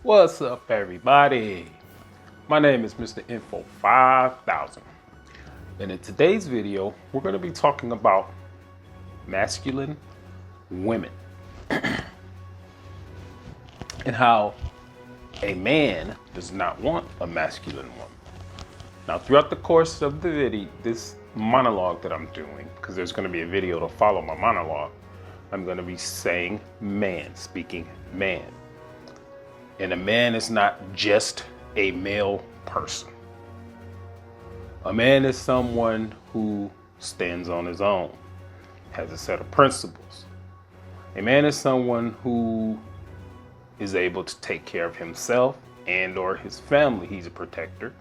What's up, everybody? My name is Mr. Info 5000, and in today's video, we're going to be talking about masculine women and how a man does not want a masculine woman. Now, throughout the course of the video, this monologue that I'm doing, because there's going to be a video to follow my monologue, I'm going to be saying man, speaking man. And a man is not just a male person. A man is someone who stands on his own, has a set of principles. A man is someone who is able to take care of himself and or his family. He's a protector.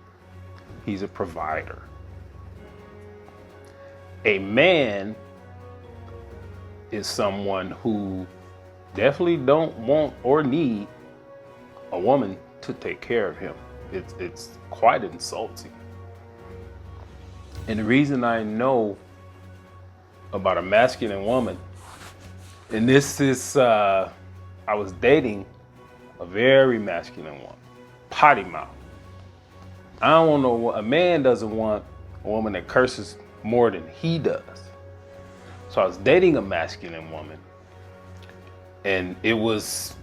He's a provider. A man is someone who definitely don't want or need a woman to take care of him. It's quite insulting. And the reason I know about a masculine woman, and this is, I was dating a very masculine woman, potty mouth. I don't know what a man doesn't want a woman that curses more than he does. So I was dating a masculine woman, and it was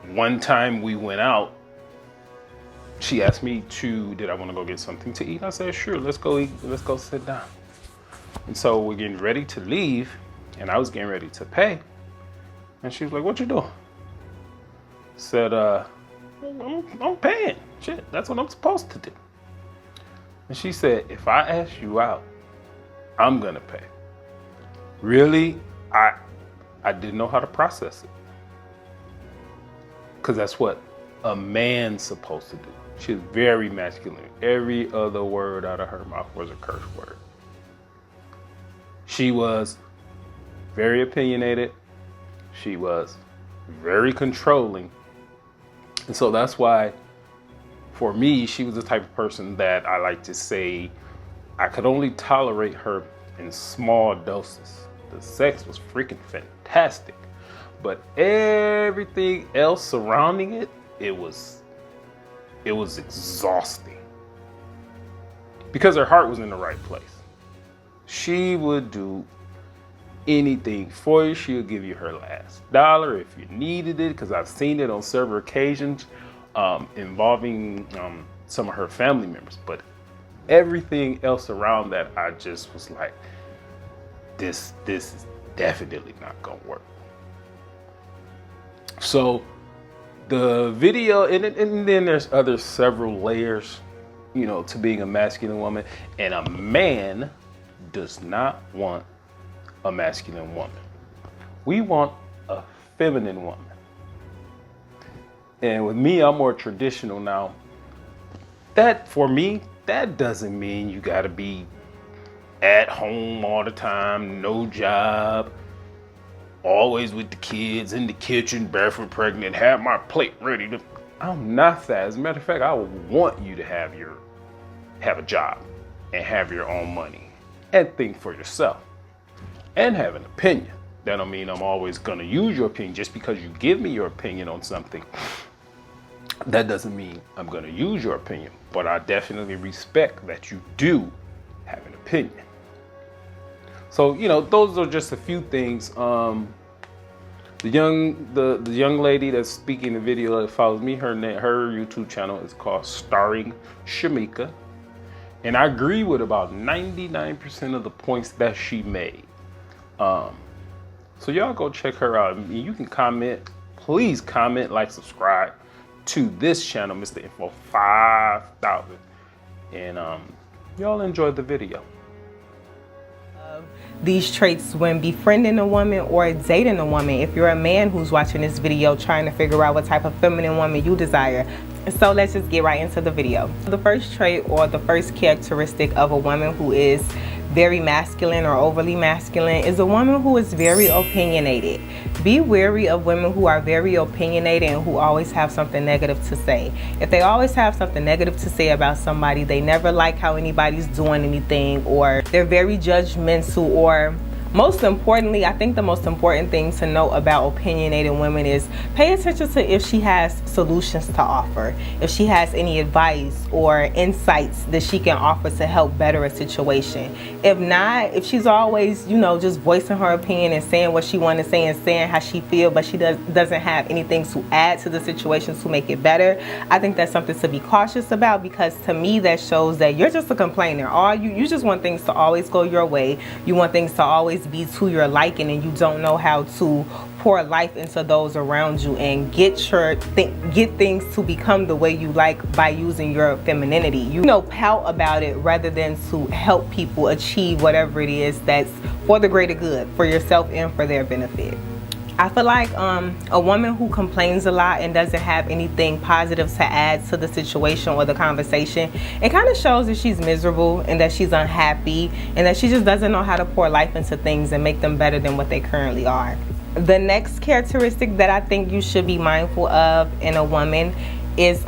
one time we went out. She asked me did I want to go get something to eat? I said, sure, let's go eat, let's go sit down. And so we're getting ready to leave, and I was getting ready to pay. And she was like, what you doing? I said, I'm paying. Shit, that's what I'm supposed to do. And she said, if I ask you out, I'm gonna pay. Really? I didn't know how to process it. Because that's what a man's supposed to do. She's very masculine. Every other word out of her mouth was a curse word. She was very opinionated. She was very controlling. And so that's why, for me, she was the type of person that I like to say I could only tolerate her in small doses. The sex was freaking fantastic. But everything else surrounding it, it was exhausting. Because her heart was in the right place. She would do anything for you. She would give you her last dollar if you needed it, because I've seen it on several occasions involving some of her family members. But everything else around that, I just was like, this is definitely not gonna work. So the video, and then there's several layers, to being a masculine woman. And a man does not want a masculine woman. We want a feminine woman. And with me, I'm more traditional now. That, for me, that doesn't mean you gotta be at home all the time, no job, always with the kids in the kitchen, barefoot, pregnant, have my plate ready to. I'm not that. As a matter of fact, I want you to have a job and have your own money and think for yourself and have an opinion. That don't mean I'm always gonna use your opinion. Just because you give me your opinion on something, that doesn't mean I'm gonna use your opinion. But I definitely respect that you do have an opinion. So, those are just a few things. The young lady that's speaking in the video that follows me, her YouTube channel is called Starring Shamika. And I agree with about 99% of the points that she made. So y'all go check her out. You can comment, please comment, like, subscribe to this channel, Mr. Info 5000. And y'all enjoy the video. These traits when befriending a woman or dating a woman, if you're a man who's watching this video trying to figure out what type of feminine woman you desire. So let's just get right into the video. The first trait or the first characteristic of a woman who is very masculine or overly masculine is a woman who is very opinionated. Be wary of women who are very opinionated and who always have something negative to say. If they always have something negative to say about somebody, they never like how anybody's doing anything, or they're very judgmental, or Most importantly, I think the most important thing to know about opinionated women is pay attention to if she has solutions to offer, if she has any advice or insights that she can offer to help better a situation. If not, if she's always, you know, just voicing her opinion and saying what she wants to say and saying how she feels, but she doesn't have anything to add to the situation to make it better, I think that's something to be cautious about, because to me that shows that you're just a complainer. You just want things to always go your way. You want things to always be to your liking, and you don't know how to pour life into those around you and get things to become the way you like by using your femininity. You know, pout about it rather than to help people achieve whatever it is that's for the greater good, for yourself and for their benefit. I feel like a woman who complains a lot and doesn't have anything positive to add to the situation or the conversation, it kind of shows that she's miserable and that she's unhappy and that she just doesn't know how to pour life into things and make them better than what they currently are. The next characteristic that I think you should be mindful of in a woman is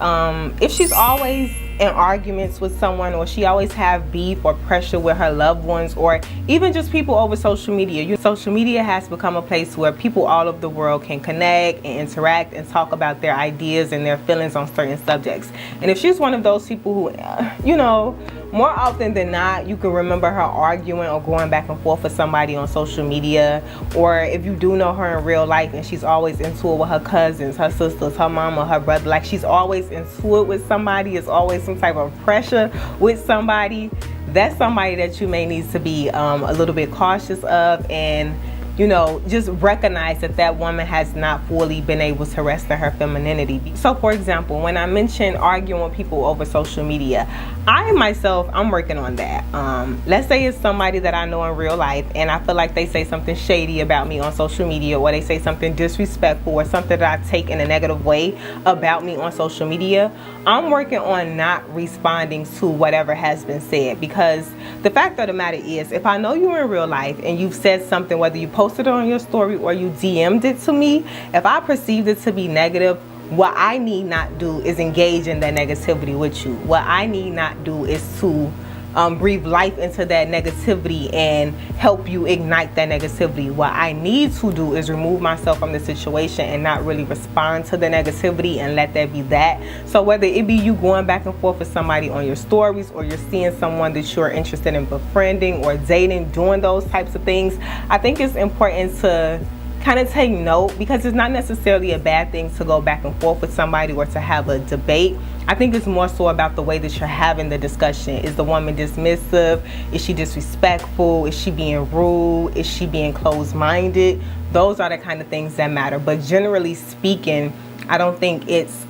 if she's always in arguments with someone, or she always have beef or pressure with her loved ones, or even just people over social media. Social media has become a place where people all over the world can connect and interact and talk about their ideas and their feelings on certain subjects. And if she's one of those people who, you know, more often than not, you can remember her arguing or going back and forth with somebody on social media, or if you do know her in real life and she's always into it with her cousins, her sisters, her mama, her brother, like she's always into it with somebody, is always some type of pressure with somebody, that's somebody that you may need to be a little bit cautious of, and you know, just recognize that that woman has not fully been able to rest in her femininity. So for example, when I mentioned arguing with people over social media, I'm working on that. Let's say it's somebody that I know in real life and I feel like they say something shady about me on social media, or they say something disrespectful or something that I take in a negative way about me on social media. I'm working on not responding to whatever has been said, because the fact of the matter is, if I know you in real life and you've said something, whether you posted it on your story or you DM'd it to me, if I perceived it to be negative, what I need not do is engage in that negativity with you. What I need not do is to breathe life into that negativity and help you ignite that negativity. What I need to do is remove myself from the situation and not really respond to the negativity and let that be that. So whether it be you going back and forth with somebody on your stories, or you're seeing someone that you're interested in befriending or dating, doing those types of things, I think it's important to kind of take note, because it's not necessarily a bad thing to go back and forth with somebody or to have a debate. I think it's more so about the way that you're having the discussion. Is the woman dismissive? Is she disrespectful? Is she being rude? Is she being closed-minded? Those are the kind of things that matter. But generally speaking, I don't think it's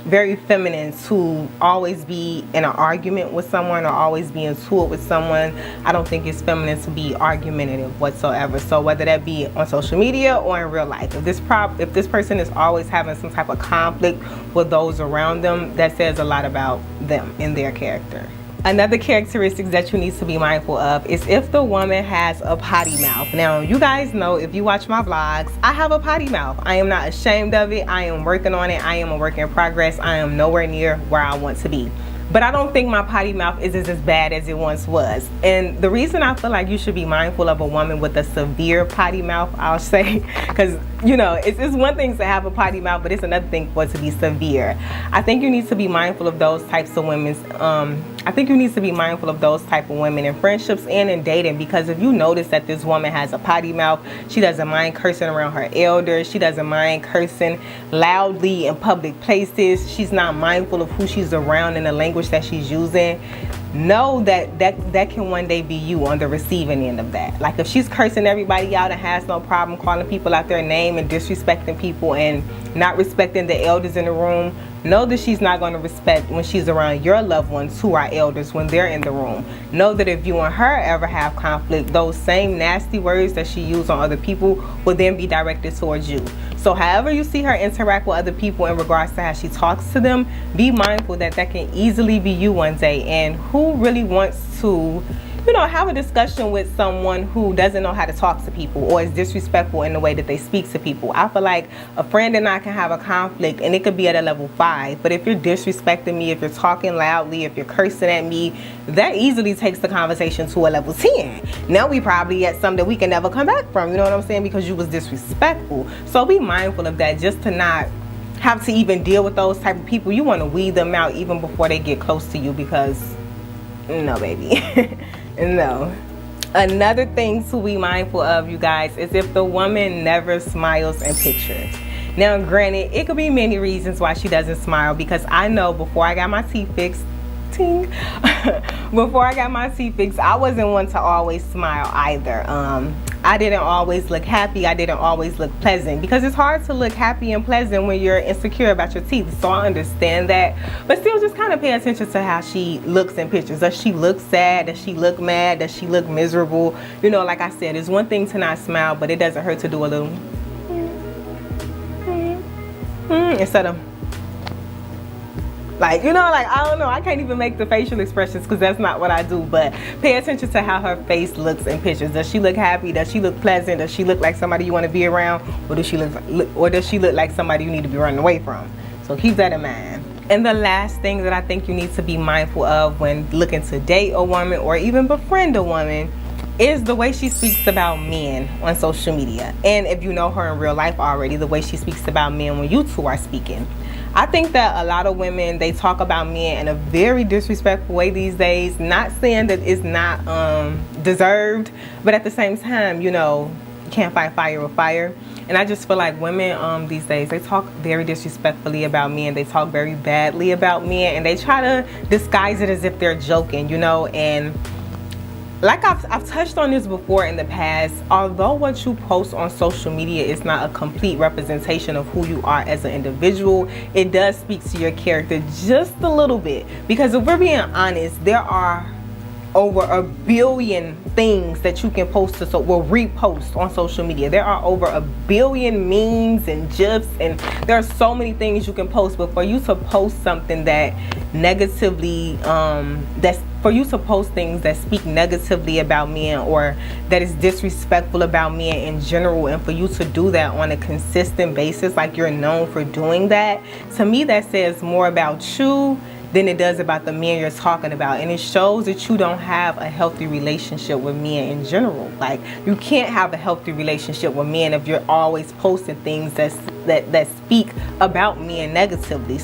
very feminine to always be in an argument with someone or always be into it with someone. I don't think it's feminine to be argumentative whatsoever. So whether that be on social media or in real life, if this person is always having some type of conflict with those around them, that says a lot about them and their character. Another characteristic that you need to be mindful of is if the woman has a potty mouth. Now, you guys know, if you watch my vlogs, I have a potty mouth. I am not ashamed of it. I am working on it. I am a work in progress. I am nowhere near where I want to be. But I don't think my potty mouth is as bad as it once was. And the reason I feel like you should be mindful of a woman with a severe potty mouth, I'll say, because, you know, it's one thing to have a potty mouth, but it's another thing for it to be severe. I think you need to be mindful of those types of women. I think you need to be mindful of those type of women in friendships and in dating, because if you notice that this woman has a potty mouth, she doesn't mind cursing around her elders, she doesn't mind cursing loudly in public places, she's not mindful of who she's around and the language that she's using, know that can one day be you on the receiving end of that. Like if she's cursing everybody out and has no problem calling people out their name and disrespecting people and not respecting the elders in the room, know that she's not going to respect when she's around your loved ones who are elders when they're in the room. Know that if you and her ever have conflict, those same nasty words that she used on other people will then be directed towards you. So however you see her interact with other people in regards to how she talks to them, be mindful that that can easily be you one day. And who really wants to you know, have a discussion with someone who doesn't know how to talk to people or is disrespectful in the way that they speak to people. I feel like a friend and I can have a conflict and it could be at a level 5, but if you're disrespecting me, if you're talking loudly, if you're cursing at me, that easily takes the conversation to a level 10. Now we probably at something that we can never come back from, you know what I'm saying, because you was disrespectful. So be mindful of that, just to not have to even deal with those type of people. You want to weed them out even before they get close to you, because no, baby. No. Another thing to be mindful of, you guys, is if the woman never smiles in pictures. Now granted, it could be many reasons why she doesn't smile, because I know before I got my teeth fixed, before I got my teeth fixed, I wasn't one to always smile either. I didn't always look happy. I didn't always look pleasant, because it's hard to look happy and pleasant when you're insecure about your teeth. So I understand that, but still just kind of pay attention to how she looks in pictures. Does she look sad? Does she look mad? Does she look miserable? You know, like I said, it's one thing to not smile, but it doesn't hurt to do a little instead of, like, you know, like, I don't know, I can't even make the facial expressions because that's not what I do, but pay attention to how her face looks in pictures. Does she look happy? Does she look pleasant? Does she look like somebody you want to be around? Or does she look like somebody you need to be running away from? So keep that in mind. And the last thing that I think you need to be mindful of when looking to date a woman or even befriend a woman is the way she speaks about men on social media. And if you know her in real life already, the way she speaks about men when you two are speaking. I think that a lot of women, they talk about men in a very disrespectful way these days. Not saying that it's not deserved, but at the same time, you know, you can't fight fire with fire. And I just feel like women these days, they talk very disrespectfully about men. They talk very badly about men, and they try to disguise it as if they're joking, you know. And like I've touched on this before in the past, although what you post on social media is not a complete representation of who you are as an individual, it does speak to your character just a little bit. Because if we're being honest, there are over 1 billion things that you can post to repost on social media. There are over 1 billion memes and gifs, and there are so many things you can post. But for you to post something that negatively for you to post things that speak negatively about men or that is disrespectful about men in general, and for you to do that on a consistent basis, like you're known for doing that, to me that says more about you than it does about the men you're talking about. And it shows that you don't have a healthy relationship with men in general. Like, you can't have a healthy relationship with men if you're always posting things that speak about men negatively.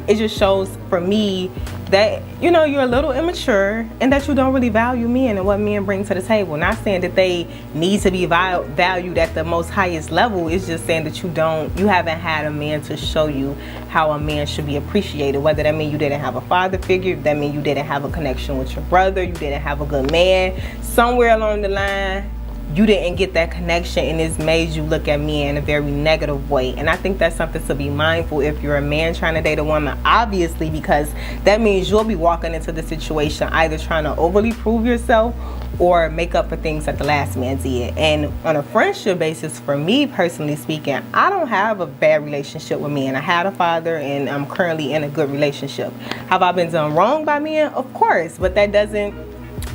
It just shows for me that, you know, you're a little immature and that you don't really value men and what men bring to the table. Not saying that they need to be valued at the most highest level. It's just saying that you haven't had a man to show you how a man should be appreciated. Whether that means you didn't have a father figure, that means you didn't have a connection with your brother, you didn't have a good man. Somewhere along the line, you didn't get that connection, and it's made you look at men in a very negative way. And I think that's something to be mindful if you're a man trying to date a woman, obviously, because that means you'll be walking into the situation either trying to overly prove yourself or make up for things that the last man did. And on a friendship basis, for me personally speaking, I don't have a bad relationship with men. I had a father and I'm currently in a good relationship. Have I been done wrong by men? Of course, but that doesn't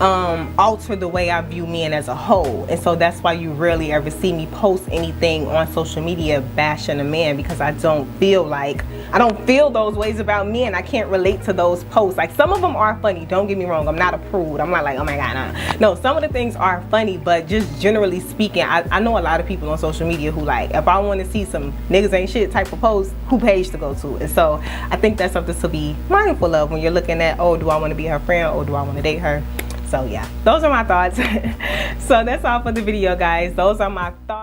alter the way I view men as a whole. And so that's why you rarely ever see me post anything on social media bashing a man, because I don't feel those ways about men. I can't relate to those posts. Like, some of them are funny, don't get me wrong. I'm not a prude. I'm not like, oh my god, nah. No, some of the things are funny, but just generally speaking, I know a lot of people on social media who, like, if I want to see some niggas ain't shit type of posts, who page to go to. And so I think that's something to be mindful of when you're looking at, oh, do I want to be her friend or do I want to date her? So yeah, those are my thoughts. So that's all for the video, guys. Those are my thoughts.